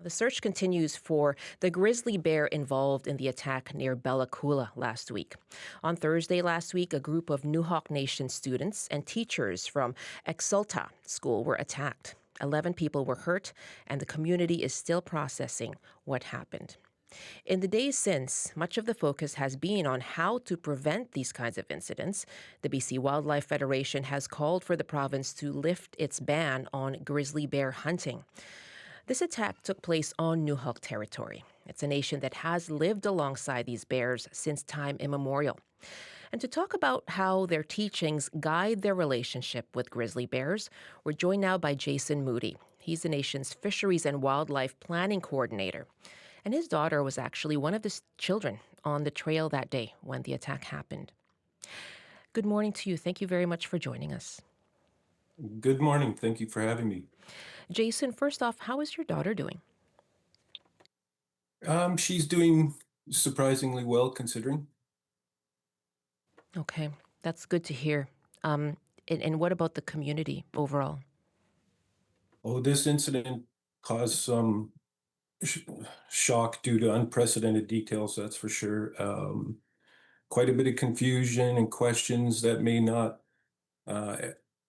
The search continues for the grizzly bear involved in the attack near Bella Coola last week. On Thursday last week, a group of Nuxalk Nation students and teachers from Exulta School were attacked. 11 people were hurt, and the community is still processing what happened. In the days since, much of the focus has been on how to prevent these kinds of incidents. The BC Wildlife Federation has called for the province to lift its ban on grizzly bear hunting. This attack took place on Nuxalk territory. It's a nation that has lived alongside these bears since time immemorial. And to talk about how their teachings guide their relationship with grizzly bears, we're joined now by Jason Moody. He's the nation's Fisheries and Wildlife Planning Coordinator. And his daughter was actually one of the children on the trail that day when the attack happened. Good morning to you. Thank you very much for joining us. Good morning. Thank you for having me. Jason, first off, how is your daughter doing? She's doing surprisingly well considering. Okay, that's good to hear. And what about the community overall? Oh, this incident caused some shock due to unprecedented details, that's for sure. Quite a bit of confusion and questions that may not uh,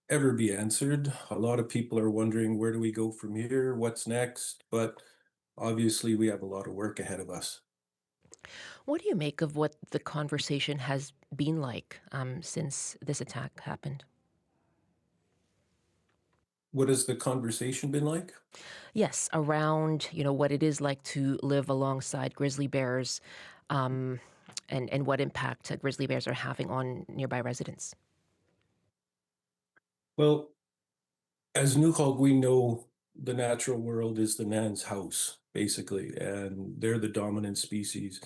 ever be answered. A lot of people are wondering, where do we go from here? What's next? But obviously, we have a lot of work ahead of us. What do you make of what the conversation has been like since this attack happened? What has the conversation been like? Yes, around what it is like to live alongside grizzly bears, um, and what impact grizzly bears are having on nearby residents. Well, as Newcog, we know the natural world is the Nan's house, basically, and they're the dominant species.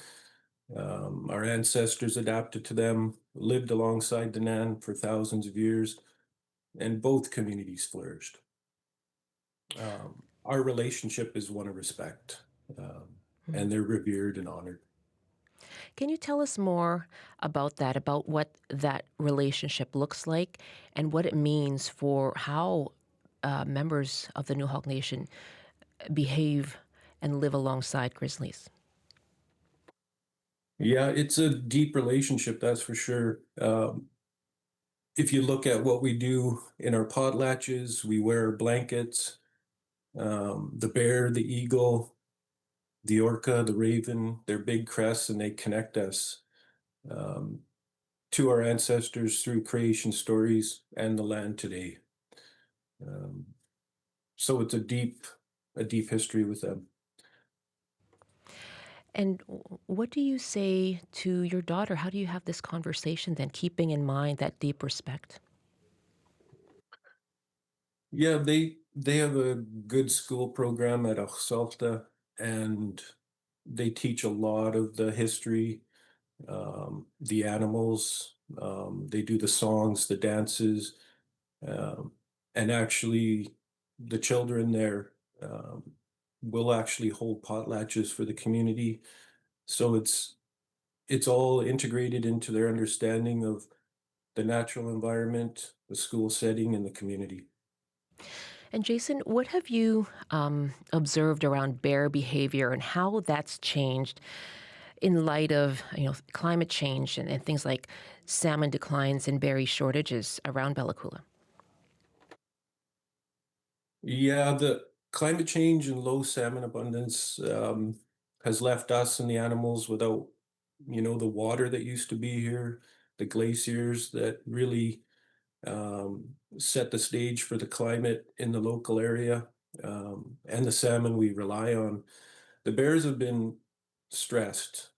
Our ancestors adapted to them, lived alongside the Nan for thousands of years, and both communities flourished. Our relationship is one of respect, and they're revered and honored. Can you tell us more about that, about what that relationship looks like and what it means for how members of the Nuxalk Nation behave and live alongside grizzlies? Yeah, it's a deep relationship, that's for sure. If you look at what we do in our potlatches, we wear blankets. The bear, the eagle, the orca, the raven, they're big crests and they connect us um, to our ancestors through creation stories and the land today. Um, so it's a deep history with them. And what do you say to your daughter? How do you have this conversation then, keeping in mind that deep respect? Yeah, they have a good school program at Salta, and they teach a lot of the history, the animals. They do the songs, the dances, um, and actually, the children there will actually hold potlatches for the community. So it's all integrated into their understanding of the natural environment, the school setting, and the community. And Jason, what have you observed around bear behavior and how that's changed in light of climate change and things like salmon declines and berry shortages around Bella Coola? Yeah, the climate change and low salmon abundance has left us and the animals without, the water that used to be here, the glaciers that really set the stage for the climate in the local area, and the salmon we rely on. The bears have been stressed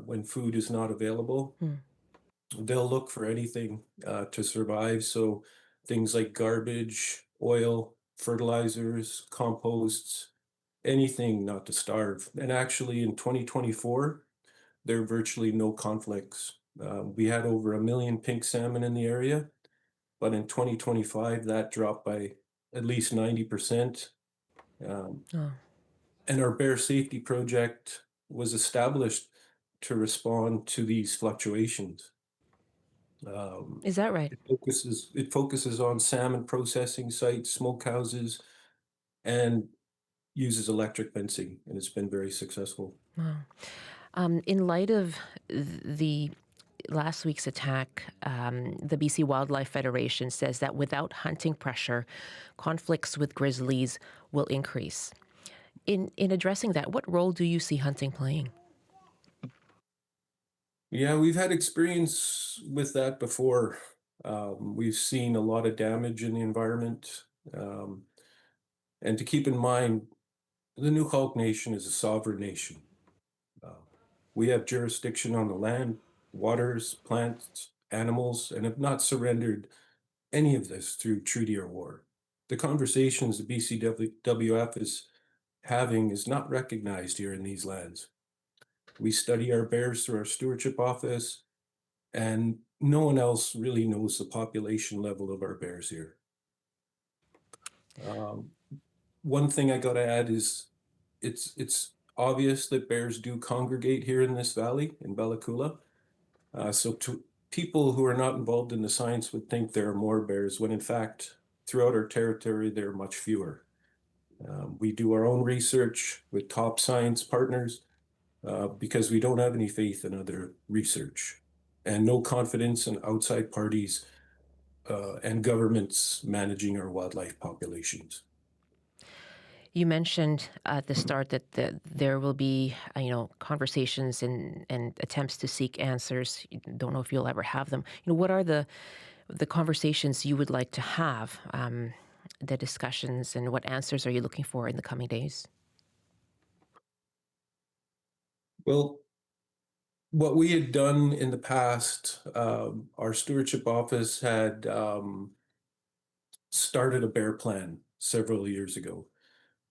when food is not available. Hmm. They'll look for anything to survive. So things like garbage, oil, fertilizers, composts, anything not to starve. And actually, in 2024, there are virtually no conflicts. We had over 1 million pink salmon in the area, but in 2025, that dropped by at least 90%. Um, Oh, and our bear safety project was established to respond to these fluctuations. Um, is that right? it focuses on salmon processing sites, smokehouses, and uses electric fencing, and it's been very successful. Wow. In light of the last week's attack, the BC Wildlife Federation says that without hunting pressure, conflicts with grizzlies will increase. In addressing that, what role do you see hunting playing? Yeah, we've had experience with that before. We've seen a lot of damage in the environment. Um, and to keep in mind, the Nuxalk Nation is a sovereign nation. Uh, we have jurisdiction on the land, waters, plants, animals, and have not surrendered any of this through treaty or war. The conversations the BCWF is having is not recognized here in these lands. We study our bears through our stewardship office, and no one else really knows the population level of our bears here. Um, One thing I got to add is it's obvious that bears do congregate here in this valley in Bella Coola. So to people who are not involved in the science would think there are more bears, when in fact, throughout our territory, there are much fewer. We do our own research with top science partners because we don't have any faith in other research and no confidence in outside parties and governments managing our wildlife populations. You mentioned at the start that there will be, conversations and attempts to seek answers. You don't know if you'll ever have them. What are the conversations you would like to have, the discussions, and what answers are you looking for in the coming days? Well, what we had done in the past, our stewardship office had started a bear plan several years ago.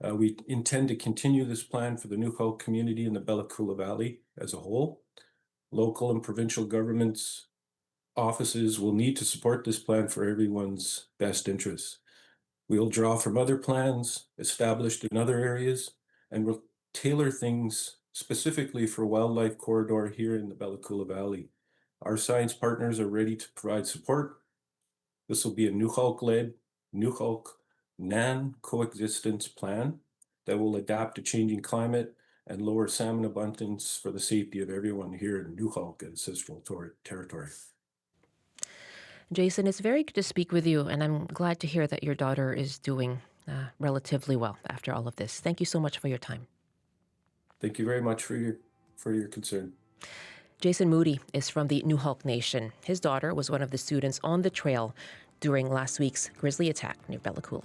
We intend to continue this plan for the Nuxalk community in the Bella Coola Valley as a whole. Local and provincial governments offices will need to support this plan for everyone's best interests. We'll draw from other plans established in other areas, and we'll tailor things specifically for wildlife corridor here in the Bella Coola Valley. Our science partners are ready to provide support. This will be a Nuxalk-led, Nuxalk-NAN coexistence plan that will adapt to changing climate and lower salmon abundance for the safety of everyone here in Nuxalk ancestral territory. Jason, it's very good to speak with you, and I'm glad to hear that your daughter is doing relatively well after all of this. Thank you so much for your time. Thank you very much for your concern. Jason Moody is from the Nuxalk Nation. His daughter was one of the students on the trail during last week's grizzly attack near Bella Coola.